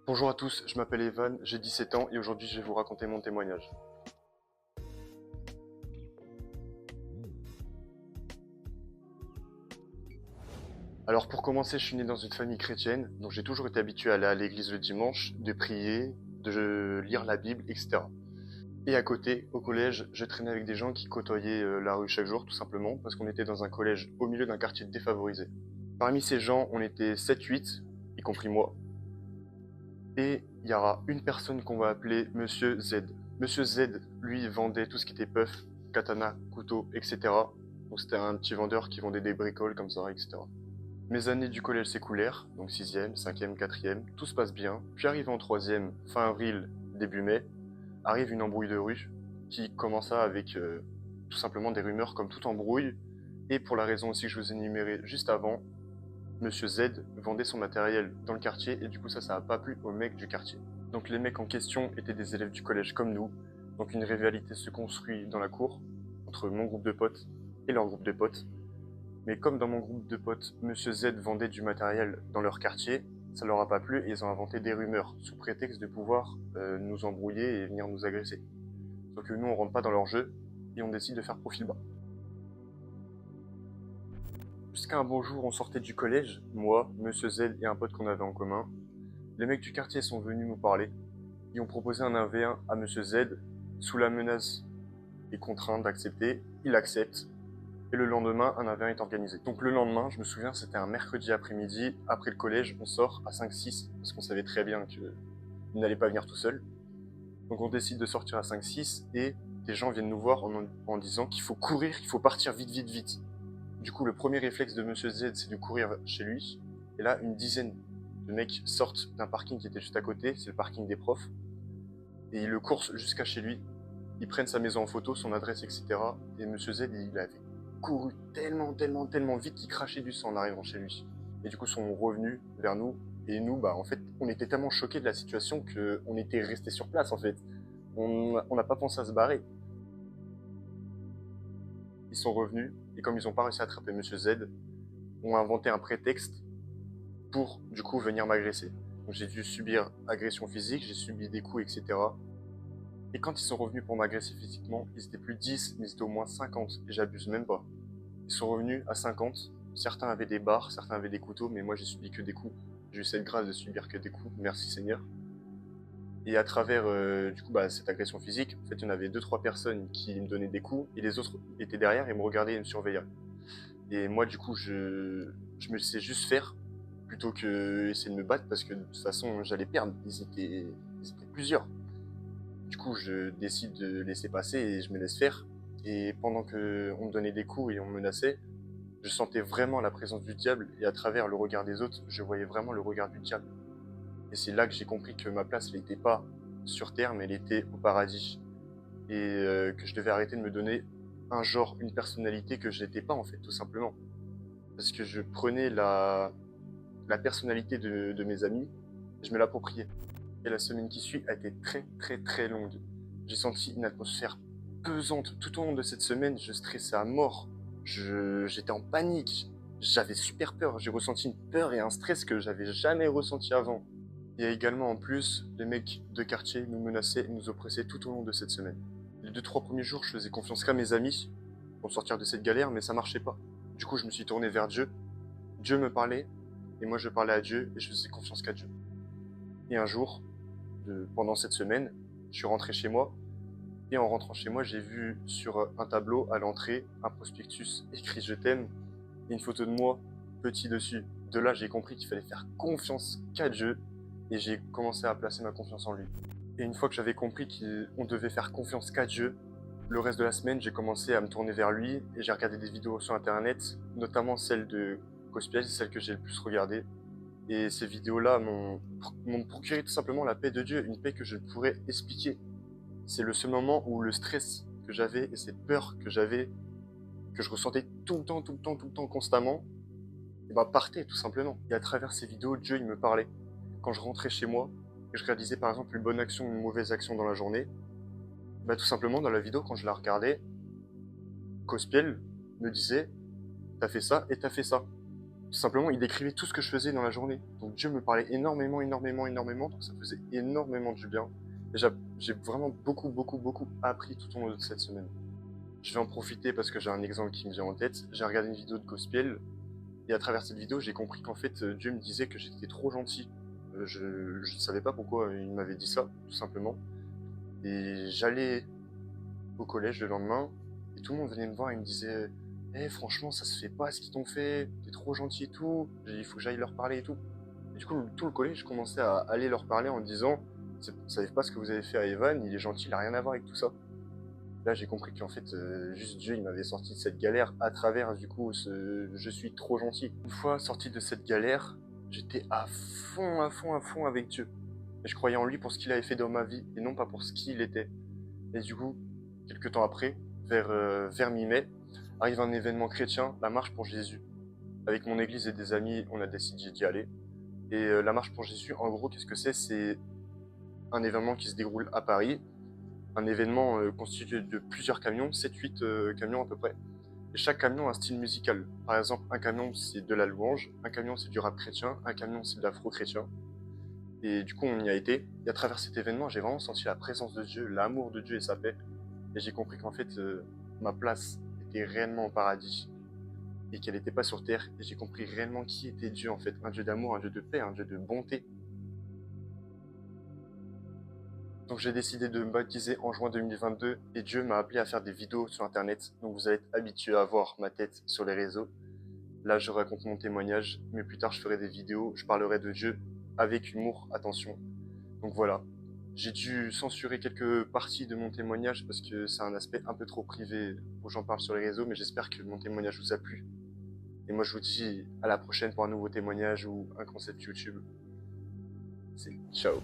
Bonjour à tous, je m'appelle Evan, j'ai 17 ans et aujourd'hui je vais vous raconter mon témoignage. Alors pour commencer, je suis né dans une famille chrétienne, donc j'ai toujours été habitué à aller à l'église le dimanche, de prier, de lire la Bible, etc. Et à côté, au collège, je traînais avec des gens qui côtoyaient la rue chaque jour, tout simplement, parce qu'on était dans un collège au milieu d'un quartier défavorisé. Parmi ces gens, on était 7-8, y compris moi, et il y aura une personne qu'on va appeler Monsieur Z. Monsieur Z, lui, vendait tout ce qui était puff, katana, couteau, etc. Donc c'était un petit vendeur qui vendait des bricoles comme ça, etc. Mes années du collège s'écoulèrent, donc 6e, 5e, 4e, tout se passe bien. Puis arrive en 3e, fin avril, début mai, arrive une embrouille de rue qui commença avec tout simplement des rumeurs comme toute embrouille. Et pour la raison aussi que je vous ai énumérée juste avant, Monsieur Z vendait son matériel dans le quartier et du coup ça a pas plu aux mecs du quartier. Donc les mecs en question étaient des élèves du collège comme nous, donc une rivalité se construit dans la cour entre mon groupe de potes et leur groupe de potes. Mais comme dans mon groupe de potes, Monsieur Z vendait du matériel dans leur quartier, ça leur a pas plu et ils ont inventé des rumeurs sous prétexte de pouvoir nous embrouiller et venir nous agresser. Sauf que nous on rentre pas dans leur jeu et on décide de faire profil bas. Jusqu'à un beau jour, on sortait du collège, moi, Monsieur Z et un pote qu'on avait en commun. Les mecs du quartier sont venus nous parler. Ils ont proposé un 1v1 à Monsieur Z, sous la menace et contraint d'accepter. Il accepte. Et le lendemain, un 1v1 est organisé. Donc le lendemain, je me souviens, c'était un mercredi après-midi. Après le collège, on sort à 5-6, parce qu'on savait très bien qu'il n'allait pas venir tout seul. Donc on décide de sortir à 5-6, et des gens viennent nous voir en disant qu'il faut courir, qu'il faut partir vite, vite, vite. Du coup, le premier réflexe de Monsieur Z, c'est de courir chez lui. Et là, une dizaine de mecs sortent d'un parking qui était juste à côté, c'est le parking des profs, et ils le coursent jusqu'à chez lui. Ils prennent sa maison en photo, son adresse, etc. Et Monsieur Z, il avait couru tellement, tellement, tellement vite qu'il crachait du sang en arrivant chez lui. Et du coup, ils sont revenus vers nous. Et nous, en fait, on était tellement choqués de la situation qu'on était restés sur place, en fait. On n'a pas pensé à se barrer. Ils sont revenus, et comme ils n'ont pas réussi à attraper Monsieur Z, ont inventé un prétexte pour, du coup, venir m'agresser. Donc j'ai dû subir agression physique, j'ai subi des coups, etc. Et quand ils sont revenus pour m'agresser physiquement, ils étaient plus 10, mais ils étaient au moins 50, et j'abuse même pas. Ils sont revenus à 50, certains avaient des barres, certains avaient des couteaux, mais moi j'ai subi que des coups. J'ai eu cette grâce de subir que des coups, merci Seigneur. Et à travers cette agression physique, en fait, il y en avait 2-3 personnes qui me donnaient des coups, et les autres étaient derrière et me regardaient et me surveillaient. Et moi, du coup, je me laissais juste faire, plutôt que essayer de me battre, parce que de toute façon, j'allais perdre. Ils étaient plusieurs. Du coup, je décide de laisser passer et je me laisse faire. Et pendant qu'on me donnait des coups et on me menaçait, je sentais vraiment la présence du diable, et à travers le regard des autres, je voyais vraiment le regard du diable. Et c'est là que j'ai compris que ma place, elle n'était pas sur terre, mais elle était au paradis. Et que je devais arrêter de me donner un genre, une personnalité que je n'étais pas, en fait, tout simplement. Parce que je prenais la personnalité de mes amis, et je me l'appropriais. Et la semaine qui suit a été très très très longue. J'ai senti une atmosphère pesante. Tout au long de cette semaine, je stressais à mort. J'étais en panique. J'avais super peur. J'ai ressenti une peur et un stress que j'avais jamais ressenti avant. Il y a également en plus, les mecs de quartier nous menaçaient et nous oppressaient tout au long de cette semaine. Les 2-3 premiers jours, je faisais confiance qu'à mes amis pour sortir de cette galère, mais ça marchait pas. Du coup, je me suis tourné vers Dieu. Dieu me parlait, et moi je parlais à Dieu, et je faisais confiance qu'à Dieu. Et un jour, pendant cette semaine, je suis rentré chez moi, et en rentrant chez moi, j'ai vu sur un tableau à l'entrée un prospectus écrit "Je t'aime" et une photo de moi petit dessus. De là, j'ai compris qu'il fallait faire confiance qu'à Dieu, et j'ai commencé à placer ma confiance en lui. Et une fois que j'avais compris qu'on devait faire confiance qu'à Dieu, le reste de la semaine, j'ai commencé à me tourner vers lui, et j'ai regardé des vidéos sur internet, notamment celle de Gospel, celle que j'ai le plus regardée. Et ces vidéos-là m'ont procuré tout simplement la paix de Dieu, une paix que je ne pourrais expliquer. C'est le seul moment où le stress que j'avais et cette peur que j'avais, que je ressentais tout le temps, tout le temps, tout le temps, constamment, partait tout simplement. Et à travers ces vidéos, Dieu, il me parlait. Quand je rentrais chez moi, et je réalisais par exemple une bonne action ou une mauvaise action dans la journée, tout simplement dans la vidéo, quand je la regardais, Cospiel me disait "T'as fait ça et t'as fait ça." tout simplement, il décrivait tout ce que je faisais dans la journée. Donc Dieu me parlait énormément, donc ça faisait énormément du bien. Et j'ai vraiment beaucoup appris tout au long de cette semaine. Je vais en profiter parce que j'ai un exemple qui me vient en tête. J'ai regardé une vidéo de gospel, et à travers cette vidéo, j'ai compris qu'en fait, Dieu me disait que j'étais trop gentil. Je ne savais pas pourquoi il m'avait dit ça, tout simplement. Et j'allais au collège le lendemain, et tout le monde venait me voir et me disait « franchement, ça se fait pas ce qu'ils t'ont fait, t'es trop gentil et tout, il faut que j'aille leur parler et tout. » Et du coup, tout le collège commençait à aller leur parler en disant « Vous savez pas ce que vous avez fait à Evan, il est gentil, il a rien à voir avec tout ça. » Là, j'ai compris qu'en fait, juste Dieu, il m'avait sorti de cette galère à travers, du coup, ce « je suis trop gentil ». Une fois sorti de cette galère, j'étais à fond avec Dieu. Et je croyais en lui pour ce qu'il avait fait dans ma vie, et non pas pour ce qu'il était. Et du coup, quelques temps après, vers mi-mai, arrive un événement chrétien, la marche pour Jésus. Avec mon église et des amis, on a décidé d'y aller. Et la marche pour Jésus, en gros, qu'est-ce que c'est? C'est un événement qui se déroule à Paris, un événement constitué de plusieurs camions, 7-8 camions à peu près. Et chaque camion a un style musical. Par exemple, un camion c'est de la louange, un camion c'est du rap chrétien, un camion c'est de l'afro-chrétien. Et du coup, on y a été. Et à travers cet événement, j'ai vraiment senti la présence de Dieu, l'amour de Dieu et sa paix. Et j'ai compris qu'en fait, ma place était réellement au paradis et qu'elle n'était pas sur terre. Et j'ai compris réellement qui était Dieu en fait. Un Dieu d'amour, un Dieu de paix, un Dieu de bonté. Donc j'ai décidé de me baptiser en juin 2022 et Dieu m'a appelé à faire des vidéos sur internet. Donc vous allez être habitué à voir ma tête sur les réseaux. Là, je raconte mon témoignage, mais plus tard, je ferai des vidéos. Je parlerai de Dieu avec humour, attention. Donc voilà. J'ai dû censurer quelques parties de mon témoignage parce que c'est un aspect un peu trop privé où j'en parle sur les réseaux, mais j'espère que mon témoignage vous a plu. Et moi, je vous dis à la prochaine pour un nouveau témoignage ou un concept YouTube. C'est ciao.